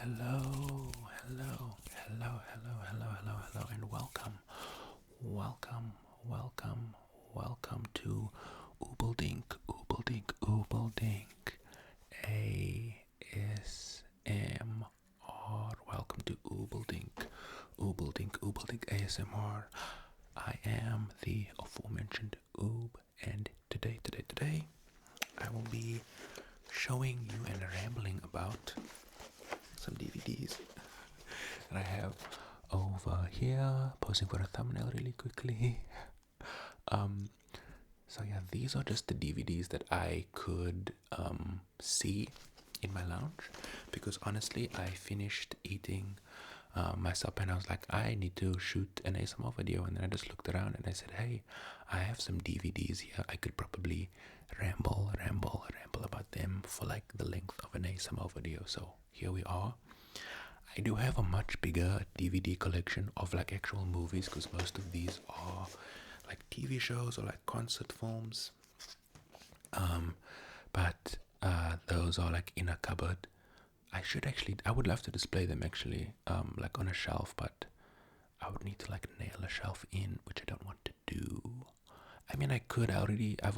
Hello, hello, hello, hello, hello, hello, hello, and welcome, welcome, welcome, welcome to Oobeldink, Oobeldink, Oobeldink, ASMR. Welcome to Oobeldink, Oobeldink, Oobeldink ASMR. I am the aforementioned Oob, and today, I will be showing you and rambling about some DVDs that I have over here, posing for a thumbnail really quickly. Um, so yeah, these are just the DVDs that I could see in my lounge, because honestly, I finished eating my supper and I was like, I need to shoot an ASMR video, and then I just looked around and I said, hey, I have some DVDs here. I could probably ramble about them for like the length of an ASMR video. So here we are. I do have a much bigger DVD collection of like actual movies, because most of these are like TV shows or like concert films. But those are like in a cupboard. I would love to display them actually, like on a shelf, but I would need to like nail a shelf in, which I don't want to do. I mean, I've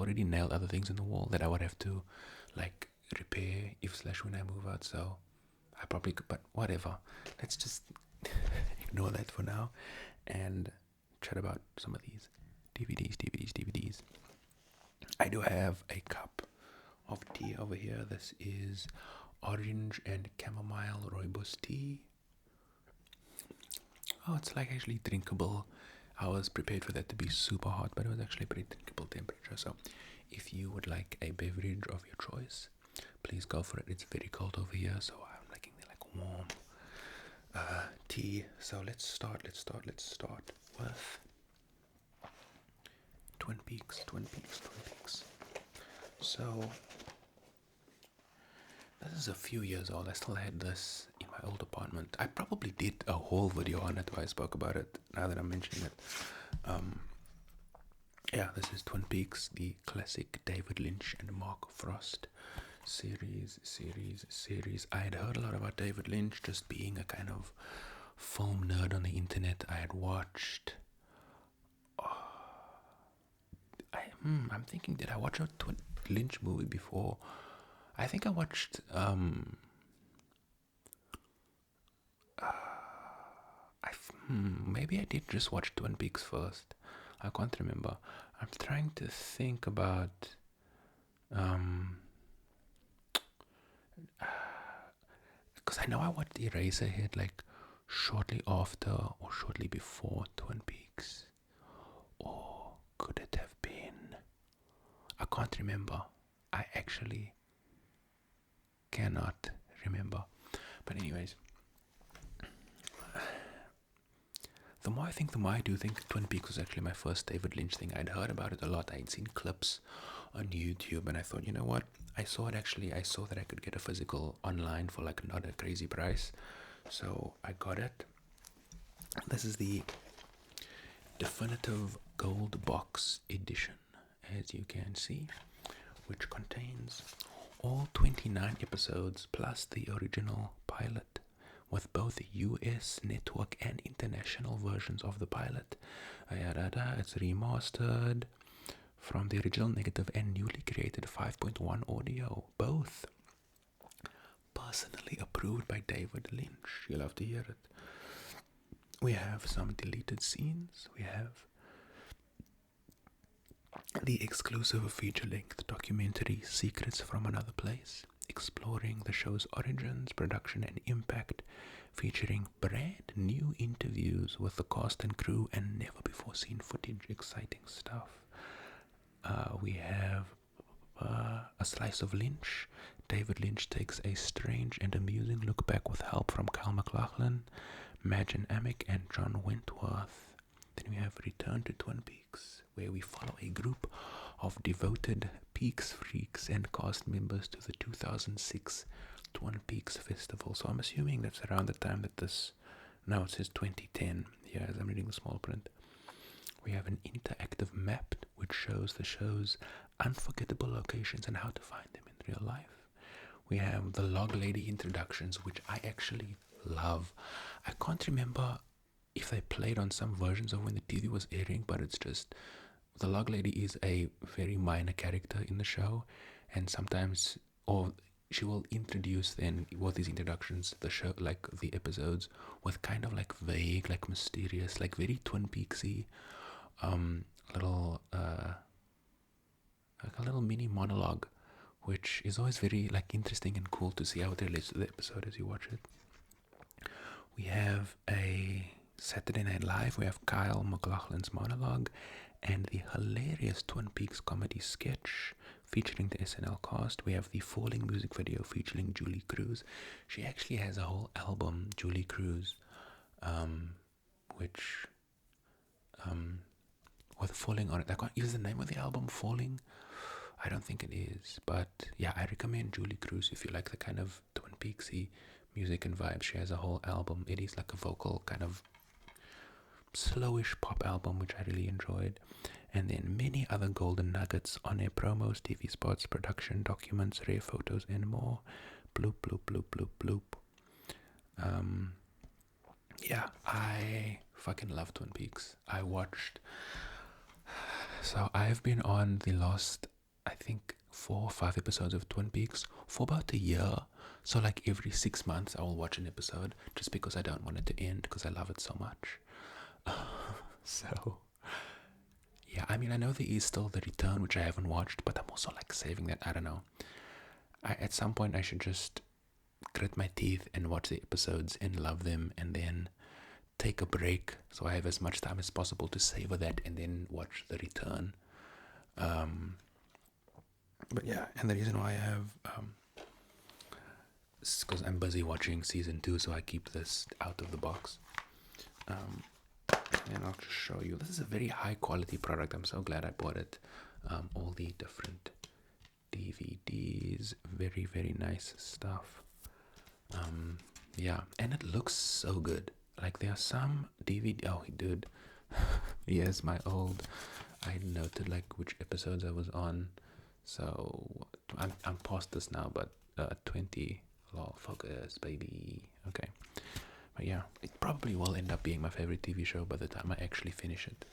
already nailed other things in the wall that I would have to like repair if/slash when I move out, so I probably could, but whatever. Let's just ignore that for now and chat about some of these DVDs. I do have a cup of tea over here. This is orange and chamomile rooibos tea. Oh, it's like actually drinkable. I was prepared for that to be super hot, but it was actually pretty drinkable temperature. So if you would like a beverage of your choice, please go for it. It's very cold over here, so I'm liking the like warm tea. So let's start with Twin Peaks. So this is a few years old. I still had this in my old apartment. I probably did a whole video on it where I spoke about it, now that I'm mentioning it. Yeah, this is Twin Peaks, the classic David Lynch and Mark Frost series. I had heard a lot about David Lynch, just being a kind of film nerd on the internet. I had watched. I'm thinking, did I watch a Lynch movie before? I think I watched. Maybe I did just watch Twin Peaks first. I can't remember. I'm trying to think about. Because I know I watched Eraserhead like shortly after or shortly before Twin Peaks. Or could it have been? I can't remember. I actually cannot remember. But anyways, the more I think, the more I do think Twin Peaks was actually my first David Lynch thing. I'd heard about it a lot. I'd seen clips on YouTube, and I thought, you know what? I saw that I could get a physical online for like not a crazy price. So I got it. This is the definitive gold box edition, as you can see, which contains all 29 episodes plus the original pilot, with both US network and international versions of the pilot. It's remastered from the original negative and newly created 5.1 audio, both personally approved by David Lynch. You'll have to hear it. We have some deleted scenes. We have the exclusive feature-length documentary Secrets from Another Place, exploring the show's origins, production, and impact, featuring brand new interviews with the cast and crew and never-before-seen footage. Exciting stuff. We have a slice of Lynch. David Lynch takes a strange and amusing look back with help from Kyle MacLachlan, Majan Amick, and John Wentworth. Then we have Return to Twin Peaks, where we follow a group of devoted Peaks freaks and cast members to the 2006 Twin Peaks Festival. So I'm assuming that's around the time that this. Now it says 2010 here as I'm reading the small print. We have an interactive map which shows the show's unforgettable locations and how to find them in real life. We have the Log Lady introductions, which I actually love. I can't remember if they played on some versions of when the TV was airing, but it's just the Log Lady is a very minor character in the show, and sometimes, or she will introduce then with these introductions the show, like the episodes, with kind of like vague, like mysterious, like very Twin Peaksy, little like a little mini monologue, which is always very like interesting and cool to see how it relates to the episode as you watch it. We have a Saturday Night Live. We have Kyle MacLachlan's monologue and the hilarious Twin Peaks comedy sketch featuring the SNL cast. We have the Falling music video featuring Julie Cruz. She actually has a whole album, Julie Cruz, which with Falling on it. I can't use the name of the album, Falling. I don't think it is, but yeah, I recommend Julie Cruz if you like the kind of Twin Peaksy music and vibes. She has a whole album. It is like a vocal kind of slowish pop album, which I really enjoyed. And then many other golden nuggets on air promos, TV spots, production documents, rare photos, and more. Bloop, bloop, bloop, bloop, bloop. Yeah, I fucking love Twin Peaks. So I've been on the last, I think, 4 or 5 episodes of Twin Peaks for about a year. So like every 6 months I will watch an episode just because I don't want it to end because I love it so much. So yeah, I mean, I know there is still The Return, which I haven't watched, but I'm also like saving that. I don't know. At some point I should just grit my teeth and watch the episodes and love them, and then take a break so I have as much time as possible to savor that and then watch The Return. But yeah, and the reason why I have is because I'm busy watching season 2, so I keep this out of the box. And I'll just show you. This is a very high quality product. I'm so glad I bought it. All the different DVDs, very, very nice stuff. Yeah, and it looks so good. Like there are some DVD. Oh, dude, yes, my old. I noted like which episodes I was on. So I'm past this now, but 20. Lol, focus, baby. Okay. But yeah, it probably will end up being my favorite TV show by the time I actually finish it.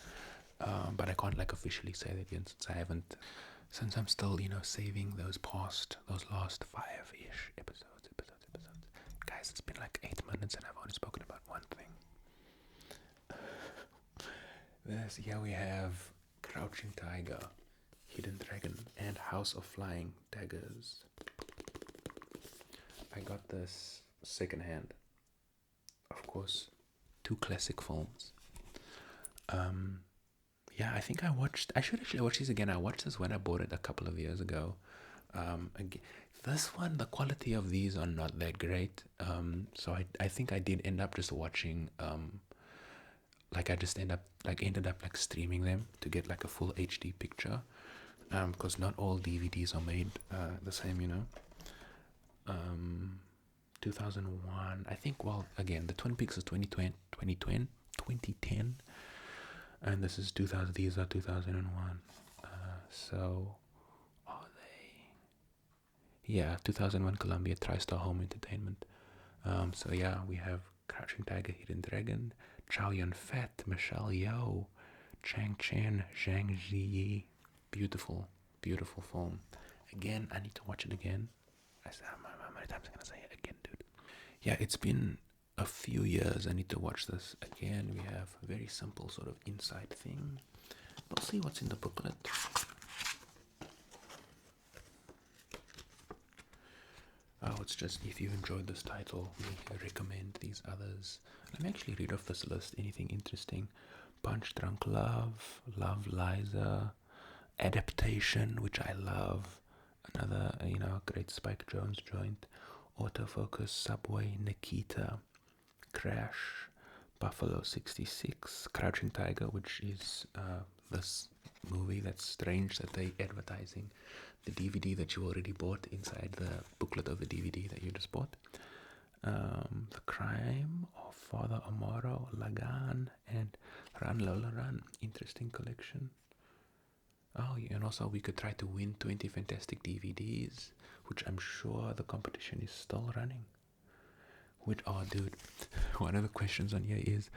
But I can't like officially say that yet since I'm still, saving those last 5-ish episodes. Guys, it's been like 8 minutes and I've only spoken about one thing. Here we have Crouching Tiger, Hidden Dragon, and House of Flying Daggers. I got this secondhand. Of course, 2 classic films. Yeah, I think I should actually watch these again. I watched this when I bought it a couple of years ago. Again, this one, the quality of these are not that great. So I think I did end up just watching, like I just ended up like streaming them to get like a full HD picture. Because not all DVDs are made the same, 2001, I think. Well, again, the Twin Peaks is 2010, and this is 2000. These are 2001. So are they? Yeah, 2001 Columbia TriStar Home Entertainment. So yeah, we have Crouching Tiger, Hidden Dragon, Chow Yun-fat, Michelle Yeoh, Chang Chen, Zhang Ziyi. Beautiful, beautiful film. Again, I need to watch it again. How many times am I gonna say it again, dude? Yeah, it's been a few years. I need to watch this again. We have a very simple sort of inside thing. We'll see what's in the booklet. Oh, it's just, if you enjoyed this title, we recommend these others. Let me actually read off this list. Anything interesting? Punch Drunk Love, Love Liza, Adaptation, which I love. Another, great Spike Jonze joint. Autofocus, Subway, Nikita, Crash, Buffalo 66, Crouching Tiger, which is this movie that's strange that they advertising the DVD that you already bought inside the booklet of the DVD that you just bought. The Crime of Father Amaro, Lagan, and Run Lola Run. Interesting collection. Oh, yeah, and also we could try to win 20 fantastic DVDs, which I'm sure the competition is still running. Which, oh, dude, one of the questions on here is,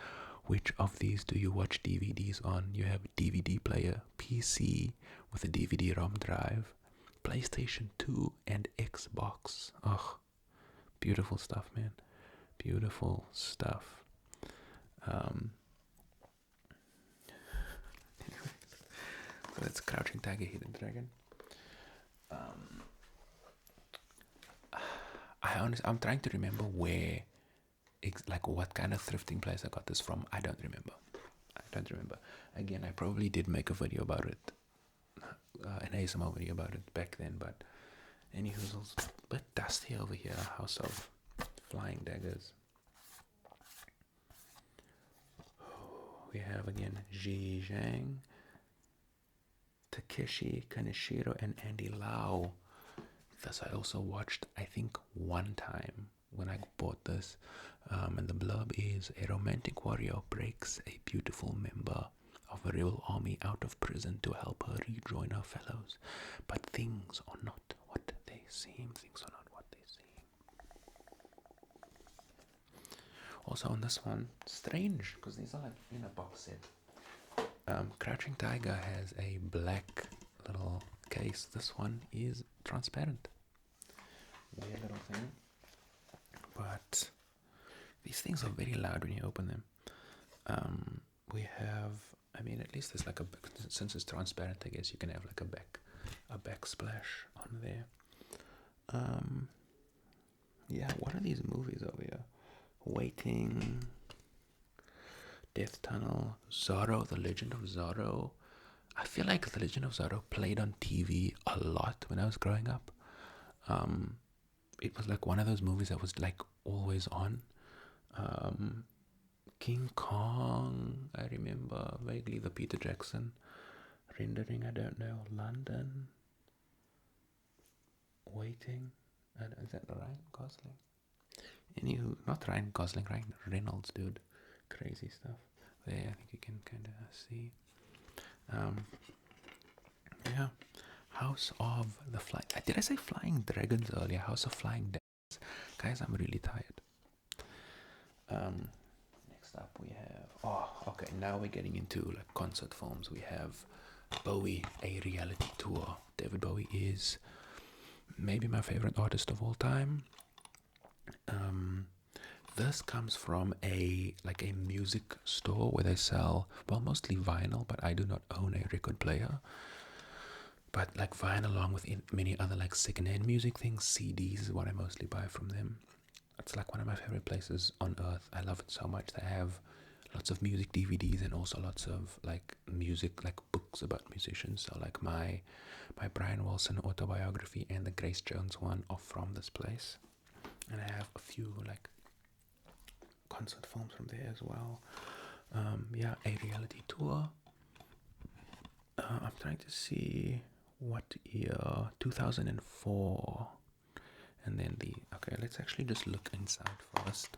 which of these do you watch DVDs on? You have DVD player, PC with a DVD ROM drive, PlayStation 2, and Xbox. Oh, beautiful stuff, man. Beautiful stuff. Um, so that's Crouching Tiger, Hidden Dragon. I'm trying to remember where, like what kind of thrifting place I got this from. I don't remember. Again, I probably did make a video about it, an ASMR video about it back then, but anywho, it's a bit dusty over here. House of Flying Daggers. We have again Ji Zhang, Takeshi Kaneshiro, and Andy Lau. This I also watched, I think, one time when I bought this. And the blurb is: a romantic warrior breaks a beautiful member of a rebel army out of prison to help her rejoin her fellows. But things are not what they seem. Also on this one, strange, because these are like in a box set. Crouching Tiger has a black little case. This one is transparent. Weird little thing. But these things are very loud when you open them. We have, I mean, at least there's like since it's transparent, I guess you can have like a backsplash on there. Yeah, what are these movies over here? Waiting, Death Tunnel, Zorro, The Legend of Zorro. I feel like The Legend of Zorro played on TV a lot when I was growing up. It was like one of those movies that was like always on. King Kong, I remember vaguely, the Peter Jackson rendering, I don't know. London, Waiting, is that Ryan Gosling? Anywho, not Ryan Gosling, Ryan Reynolds, dude. Crazy stuff. There, I think you can kind of see. Yeah. House of the Flying... Did I say Flying Dragons earlier? House of Flying Dragons. Guys, I'm really tired. Next up we have... Oh, okay. Now we're getting into like concert films. We have Bowie, A Reality Tour. David Bowie is maybe my favorite artist of all time. This comes from a music store where they sell, well, mostly vinyl, but I do not own a record player. But like vinyl, along with many other like secondhand music things, CDs is what I mostly buy from them. It's like one of my favorite places on earth. I love it so much. They have lots of music DVDs and also lots of like music, like books about musicians. So like my Brian Wilson autobiography and the Grace Jones one are from this place. And I have a few like concert films from there as well. Yeah, A Reality Tour. I'm trying to see what year. 2004. And then okay, let's actually just look inside first.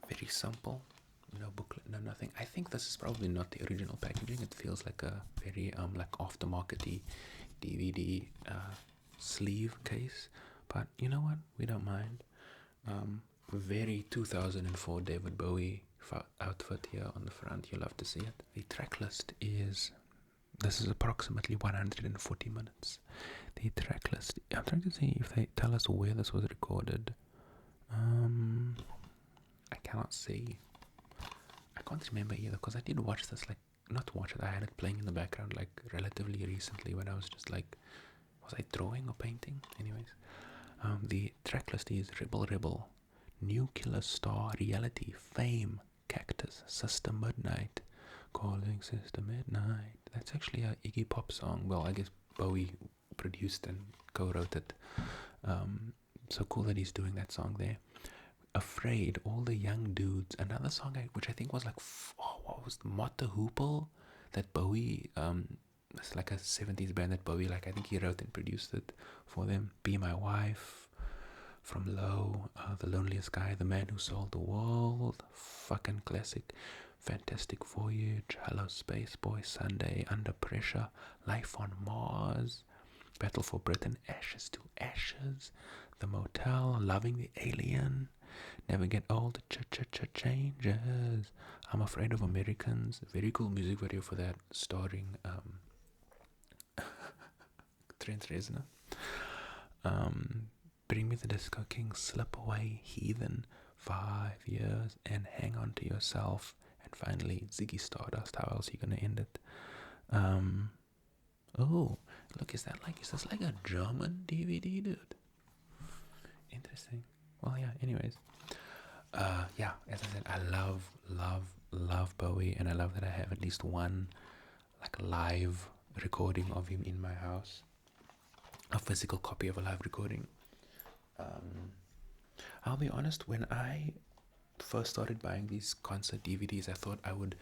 Very simple. No booklet, no nothing. I think this is probably not the original packaging. It feels like a very like aftermarket-y DVD sleeve case. But you know what? We don't mind. Very 2004 David Bowie outfit here on the front. You'll love to see it. The track list is... This is approximately 140 minutes. The track list... I'm trying to see if they tell us where this was recorded. I cannot see. I can't remember either, because I did watch this, like, not watch it, I had it playing in the background, like, relatively recently when I was just, like, was I drawing or painting? Anyways, the track list is Rebel Rebel, Nuclear Star, Reality, Fame, Cactus, Sister Midnight, Calling Sister Midnight. That's actually a Iggy Pop song. Well, I guess Bowie produced and co-wrote it. So cool that he's doing that song there. Afraid, All the Young Dudes, another song which I think was like, what was the Motta Hoople that Bowie, it's like a 70s band that Bowie, like I think he wrote and produced it for them. Be My Wife, From Low, The Loneliest Guy, The Man Who Sold the World, fucking classic. Fantastic Voyage, Hello Space Boy, Sunday, Under Pressure, Life on Mars, Battle for Britain, Ashes to Ashes, The Motel, Loving the Alien, Never Get Old, Changes, I'm Afraid of Americans. Very cool music video for that, starring Trent Reznor. Bring Me the Disco King, Slip Away, Heathen, 5 Years, and Hang On to Yourself. And finally, Ziggy Stardust. How else are you gonna end it? Oh, look, is this like a German DVD, dude? Interesting. Well, yeah. Anyways, yeah. As I said, I love Bowie, and I love that I have at least one like live recording of him in my house, a physical copy of a live recording. I'll be honest, when I first started buying these concert DVDs, I thought I would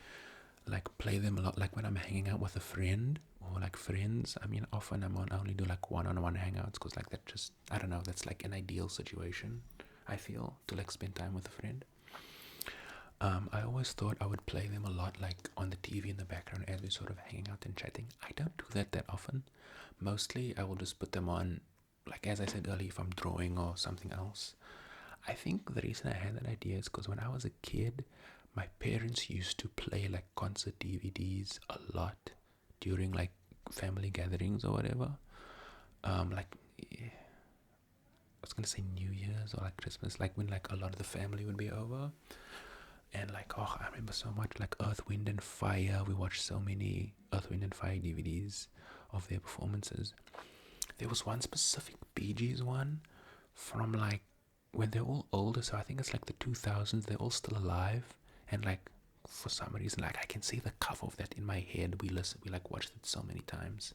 like play them a lot, like when I'm hanging out with a friend or like friends. I mean, often I only do like one-on-one hangouts because like that just, I don't know, that's like an ideal situation, I feel, to like spend time with a friend. I always thought I would play them a lot like on the TV in the background as we're sort of hanging out and chatting. I don't do that often. Mostly I will just put them on, like as I said earlier, if I'm drawing or something else. I think the reason I had that idea is because when I was a kid, my parents used to play like concert DVDs a lot during like family gatherings or whatever. Like I was gonna say New Year's or like Christmas, like when like a lot of the family would be over. And like, oh, I remember so much like Earth, Wind and Fire. We watched so many Earth, Wind and Fire DVDs of their performances. There was one specific Bee Gees one from like when they're all older, so I think it's like the 2000s. They're all still alive, and like for some reason, like I can see the cover of that in my head. We like watched it so many times.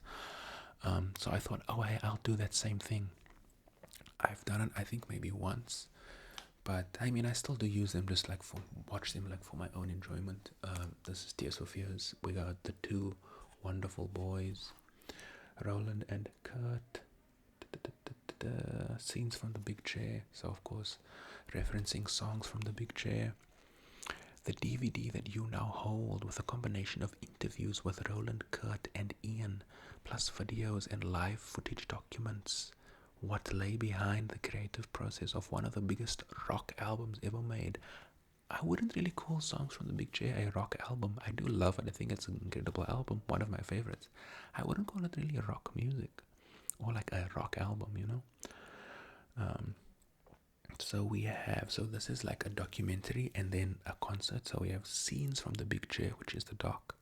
So I thought, oh, I'll do that same thing. I've done it, I think maybe once, but I mean, I still do use them, just like watch them like for my own enjoyment. This is Tears for Fears. We got the two wonderful boys, Roland and Kurt. Scenes from the Big Chair. So of course, referencing songs from the Big Chair. The DVD that you now hold, with a combination of interviews with Roland, Kurt, and Ian, plus videos and live footage documents what lay behind the creative process of one of the biggest rock albums ever made. I wouldn't really call Songs from the Big Chair a rock album. I do love it. I think it's an incredible album, one of my favorites. I wouldn't call it really rock music or like a rock album, you know. So this is like a documentary and then a concert. So we have Scenes from the Big Chair, which is the doc.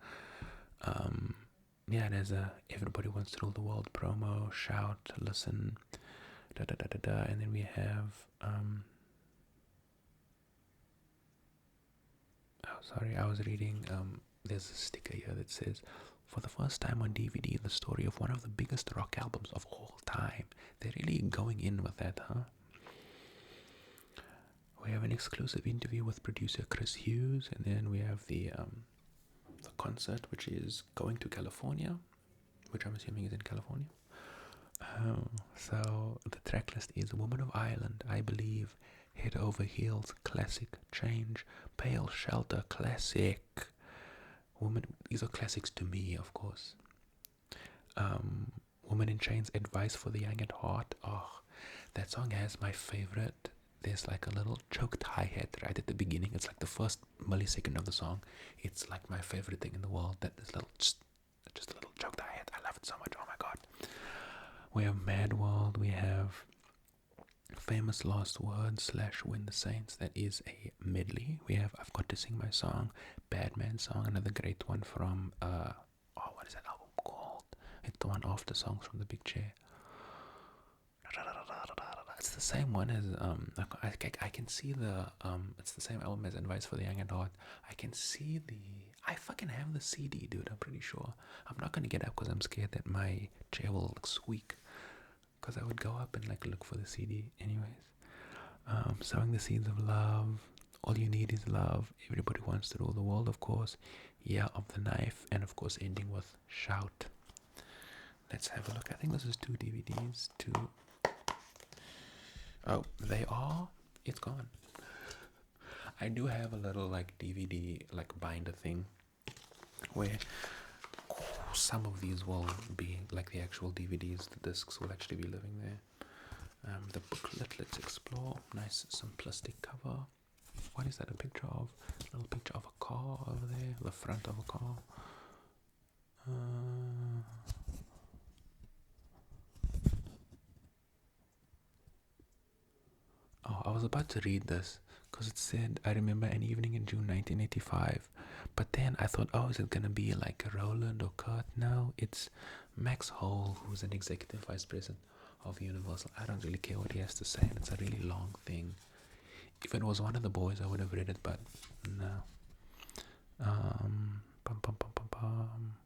There's a Everybody Wants to Rule the World promo, Shout, Listen, and then we have I was reading, there's a sticker here that says, for the first time on DVD, the story of one of the biggest rock albums of all time. They're really going in with that, huh? We have an exclusive interview with producer Chris Hughes, and then we have the concert, which is Going to California, which I'm assuming is in California. So the track list is Woman of Ireland, I Believe, Head Over Heels, classic, Change, Pale Shelter, classic. Woman, these are classics to me, of course. Woman in Chains, Advice for the Young at Heart. Oh, that song has my favorite. There's like a little choked hi-hat right at the beginning. It's like the first millisecond of the song. It's like my favorite thing in the world. That this little, just a little choked hi-hat. I love it so much. Oh my god. We have Mad World. We have Famous Last Words / When the Saints. That is a medley. We have I've Got to Sing My Song, Bad Man Song, another great one from what is that album called? It's the one after Songs from the Big Chair. It's the same one as I can see the it's the same album as Advice for the Young at Heart. I fucking have the CD, dude. I'm pretty sure. I'm not gonna get up because I'm scared that my chair will squeak, because I would go up and like look for the CD anyways. Sowing the Seeds of Love, All You Need Is Love, Everybody Wants to Rule the World, of course, Year of the Knife, and of course ending with Shout. Let's have a look. I think this is 2 DVDs. Oh, they are. It's gone. I do have a little like DVD like binder thing where some of these will be like the actual DVDs, the discs will actually be living there. The booklet, let's explore. Nice simplistic cover. What is that a picture of? A little picture of a car over there, the front of a car. Oh, I was about to read this because it said, I remember an evening in June 1985. But then I thought, oh, is it going to be like Roland or Kurt? No, it's Max Hole, who's an executive vice president of Universal. I don't really care what he has to say, and it's a really long thing. If it was one of the boys, I would have read it, but no. Bum, bum, bum, bum, bum.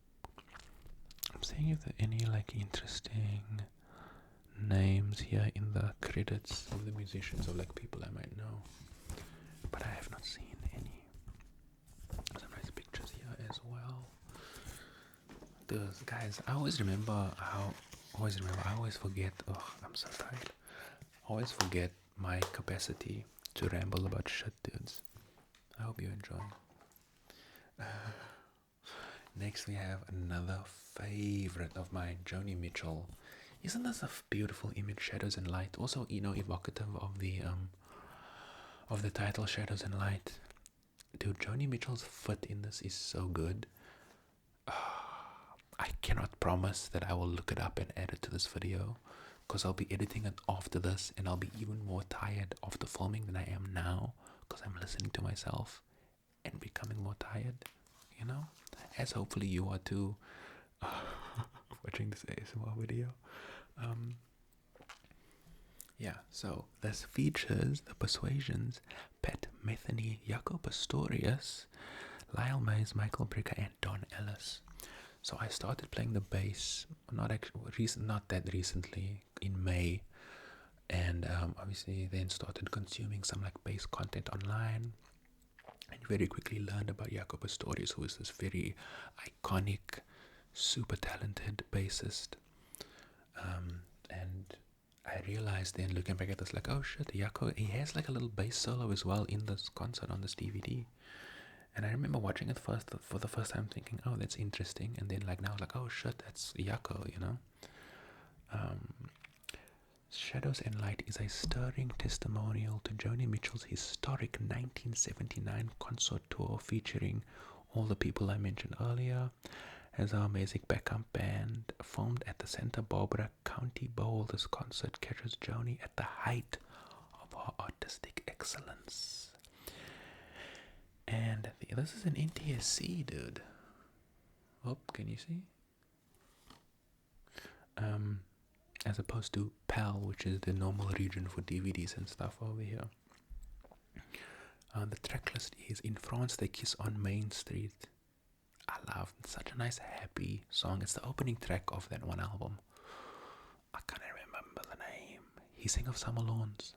I'm seeing if there are any like interesting names here in the credits of the musicians or like people I might know, but I have not seen any. Some nice pictures here as well. Those guys, I always forget. Oh, I'm so tired. I always forget my capacity to ramble about shit, dudes. I hope you enjoy. Next we have another favorite of mine, Joni Mitchell. Isn't this a beautiful image, Shadows and Light? Also, evocative of the title Shadows and Light. Dude, Joni Mitchell's foot in this is so good. I cannot promise that I will look it up and add it to this video, because I'll be editing it after this, and I'll be even more tired after filming than I am now, because I'm listening to myself and becoming more tired, as hopefully you are too, watching this ASMR video. So this features the Persuasions, Pat Metheny, Jaco Pastorius, Lyle Mays, Michael Brecker, and Don Ellis. So I started playing the bass, not that recently, in May, and obviously then started consuming some like bass content online, and very quickly learned about Jaco Pastorius, who is this very iconic, super talented bassist. And I realized then, looking back at this, like, oh shit, Jaco, he has like a little bass solo as well in this concert on this DVD. And I remember watching it for the first time, thinking, oh, that's interesting. And then like now, like, oh shit, that's Jaco, Shadows and Light is a stirring testimonial to Joni Mitchell's historic 1979 concert tour, featuring all the people I mentioned earlier as our amazing backup band. Filmed at the Santa Barbara County Bowl, this concert captures Joni at the height of her artistic excellence. And this is an NTSC, dude. Oh, can you see? As opposed to PAL, which is the normal region for DVDs and stuff over here. The track list is In France They Kiss on Main Street. I love such a nice happy song. It's the opening track of that one album. I can't remember the name. He Sang of Summer Lawns.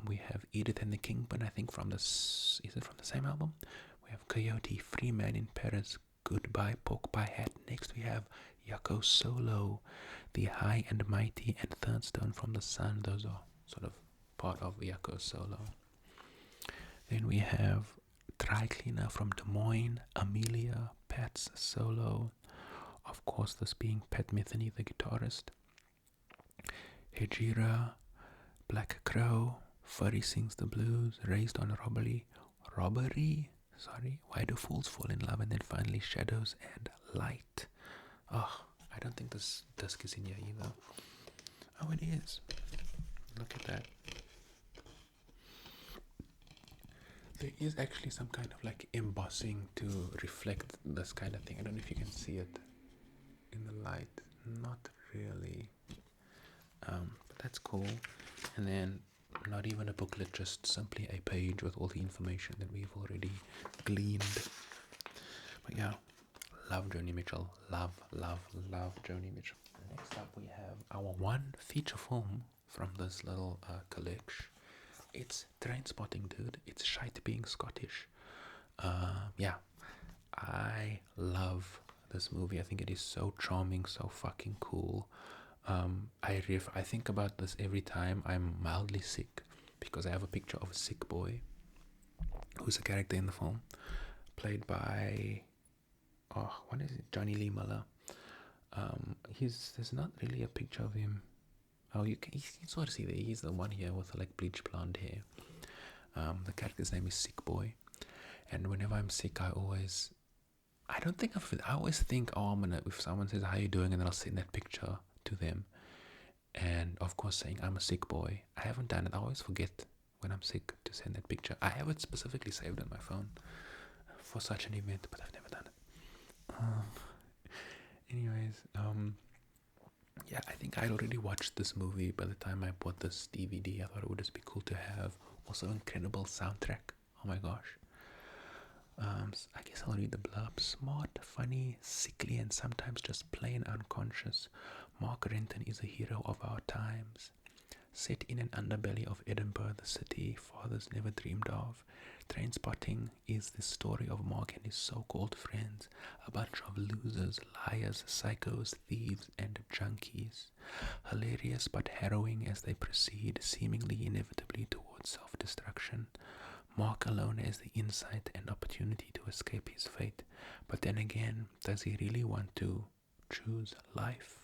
We have Edith and the Kingpin, I think is it from the same album? We have Coyote, Free Man in Paris, Goodbye Pork Pie Hat. Next we have Jaco Solo, The High and Mighty, and Third Stone from the Sun. Those are sort of part of Jaco Solo. Then we have Dry Cleaner from Des Moines, Amelia, Pat's Solo. Of course, this being Pat Metheny, the guitarist. Hejira, Black Crow, Furry Sings the Blues, Raised on Robbery, Why Do Fools Fall in Love, and then finally Shadows and Light. Oh, I don't think this disc is in here either. Oh, it is. Look at that. There is actually some kind of like embossing to reflect this kind of thing. I don't know if you can see it in the light. Not really. But that's cool. And then not even a booklet, just simply a page with all the information that we've already gleaned. But yeah, love Joni Mitchell. Love Joni Mitchell. Next up we have our one feature film from this little collection. It's Trainspotting, dude. It's shite being Scottish. Yeah, I love this movie. I think it is so charming, so fucking cool. I think about this every time I'm mildly sick, because I have a picture of a sick boy who's a character in the film, played by, what is it, Johnny Lee Miller. There's not really a picture of him. Oh, you can sort of see there. He's the one here with like bleach blonde hair. The character's name is Sick Boy, and whenever I'm sick, I always think, oh, if someone says how you doing, and then I'll send that picture to them, and of course saying I'm a sick boy. I haven't done it. I always forget when I'm sick to send that picture. I have it specifically saved on my phone for such an event, but I've never done it. Anyways, yeah, I think I'd already watched this movie by the time I bought this DVD. I thought it would just be cool to have. Also, incredible soundtrack. Oh my gosh. I guess I'll read the blurb. Smart, funny, sickly, and sometimes just plain unconscious, Mark Renton is a hero of our times. Set in an underbelly of Edinburgh, the city fathers never dreamed of, Trainspotting is the story of Mark and his so-called friends, a bunch of losers, liars, psychos, thieves, and junkies. Hilarious but harrowing as they proceed, seemingly inevitably towards self-destruction. Mark alone has the insight and opportunity to escape his fate, but then again, does he really want to choose life?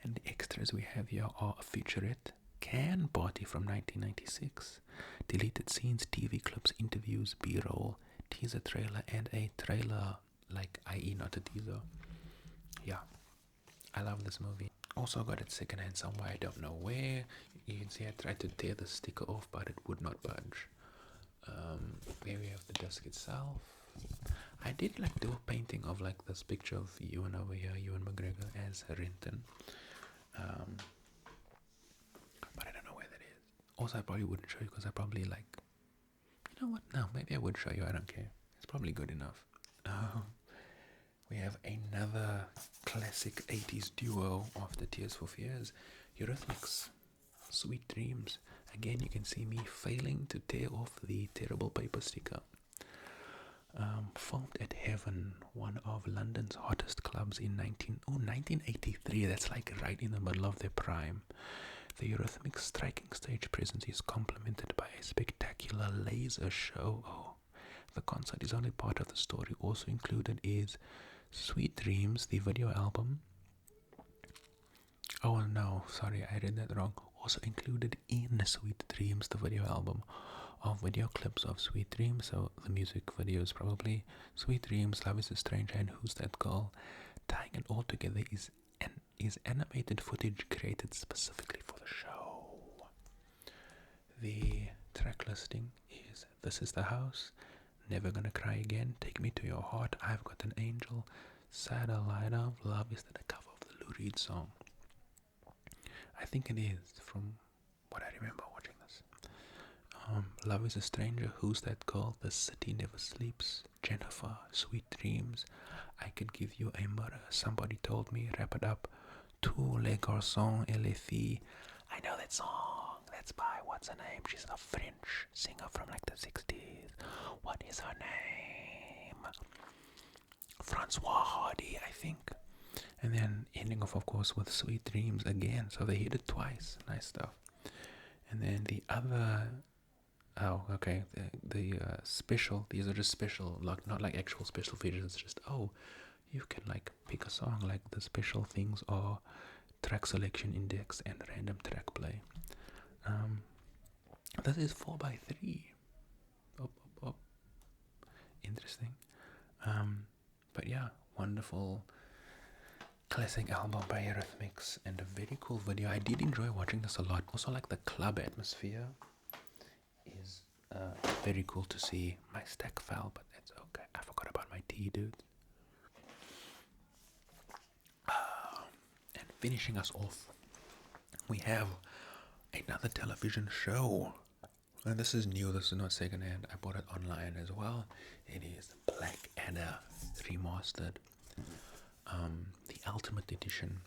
And the extras we have here are a featurette, Can Party from 1996, deleted scenes, TV clips, interviews, B-roll, teaser trailer, and a trailer, like i.e. not a teaser. Yeah, I love this movie. Also got it secondhand somewhere, I don't know where. You can see I tried to tear the sticker off, but it would not budge. There we have the disc itself. I did like do a painting of like this picture of Ewan over here, Ewan McGregor as Renton. But I don't know where that is. Also, I probably wouldn't show you because I probably like, you know what? No, maybe I would show you. I don't care. It's probably good enough. We have another classic 80s duo after Tears for Fears, Eurythmics, Sweet Dreams. Again, you can see me failing to tear off the terrible paper sticker. Filmed at Heaven, one of London's hottest clubs in 1983. That's like right in the middle of their prime. The Eurythmics' striking stage presence is complemented by a spectacular laser show. Oh, the concert is only part of the story. Also included is Sweet Dreams, the video album. Oh no, sorry, I read that wrong. Also included in Sweet Dreams, the video album, of video clips of Sweet Dreams. So the music videos probably Sweet Dreams, Love Is a Stranger, and Who's That Girl. Tying it all together is animated footage created specifically for the show. The track listing is This Is the House, Never Gonna Cry Again, Take Me to Your Heart, I've Got an Angel, Sadder Lighter, Love Is the cover of the Lou Reed song. I think it is, from what I remember watching this. Love Is a Stranger, Who's That Girl, The City Never Sleeps, Jennifer, Sweet Dreams, I Could Give You a Mirror, Somebody Told Me, Wrap It Up, Tous les garçons et les filles. I know that song. That's by, what's her name? She's a French singer from like the 60s. What is her name? Francois Hardy, I think. And then ending off, of course, with Sweet Dreams again. So they hit it twice. Nice stuff. And then the other, oh, okay, the special, these are just special, like not like actual special features. It's just, oh, you can like pick a song. Like the special things are track selection index and random track play. This is 4x3. Up. Interesting. But yeah, wonderful classic album by Eurythmics and a very cool video. I did enjoy watching this a lot. Also, like the club atmosphere is very cool to see. My stack fell, but that's okay. I forgot about my tea, dude. And finishing us off, we have another television show. And this is new, this is not secondhand. I bought it online as well. It is Blackadder Remastered. The Ultimate Edition,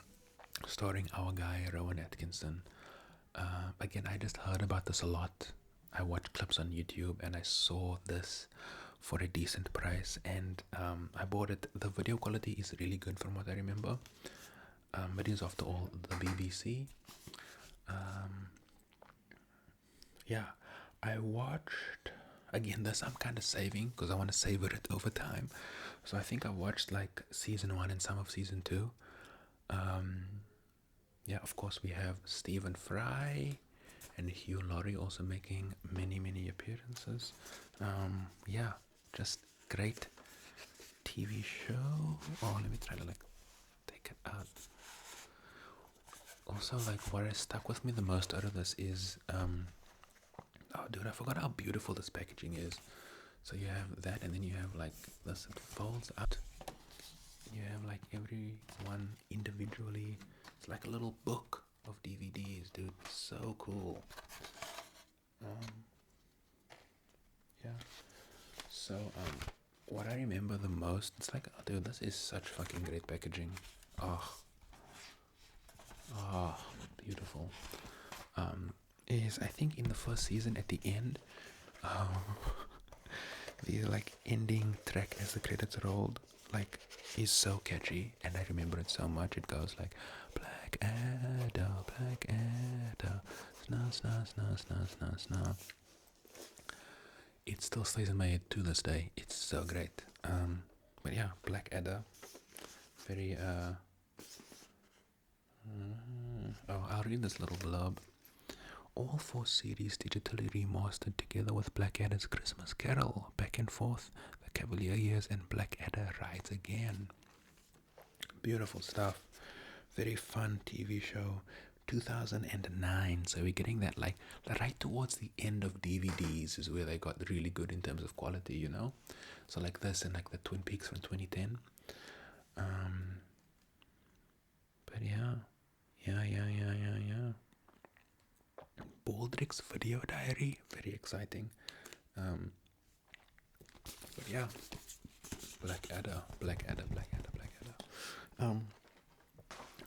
starring our guy Rowan Atkinson. Again, I just heard about this a lot. I watched clips on YouTube and I saw this for a decent price, and I bought it. The video quality is really good from what I remember. It is after all the BBC. Yeah, I watched Again, this I'm kind of saving because I want to savor it over time. So I think I watched like season 1 and some of season 2. Um, yeah, of course we have Stephen Fry and Hugh Laurie also making many appearances. Yeah, just great TV show. Oh, let me try to like take it out. Also, like what has stuck with me the most out of this is oh dude, I forgot how beautiful this packaging is. So you have that, and then you have like this, it folds out. You have like every one individually. It's like a little book of DVDs, dude. So cool. Um, yeah. So what I remember the most, it's like, oh, dude, this is such fucking great packaging. Oh, oh, beautiful. Is I think in the first season at the end, um, the like ending track as the credits rolled, like is so catchy, and I remember it so much. It goes like Black Adder, Black Adder, sna sna sna sna sna sna. It still stays in my head to this day. It's so great. But yeah, Black Adder, very oh, I'll read this little blurb. All 4 series digitally remastered together with Blackadder's Christmas Carol, Back and Forth, The Cavalier Years, and Blackadder Rides Again. Beautiful stuff. Very fun TV show. 2009, so we're getting that like right towards the end of DVDs is where they got really good in terms of quality, you know. So like this and like the Twin Peaks from 2010. But yeah. Baldrick's Video Diary, very exciting. But yeah, Blackadder.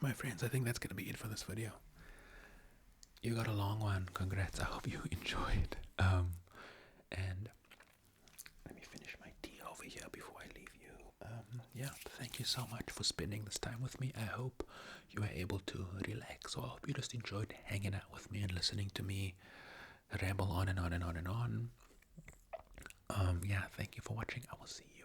My friends, I think that's gonna be it for this video. You got a long one. Congrats. I hope you enjoyed. And let me finish my tea over here before I leave you. Yeah, thank you so much for spending this time with me. I hope you were able to relax, or I hope you just enjoyed hanging out with me and listening to me ramble on and on and on and on. Yeah, thank you for watching. I will see you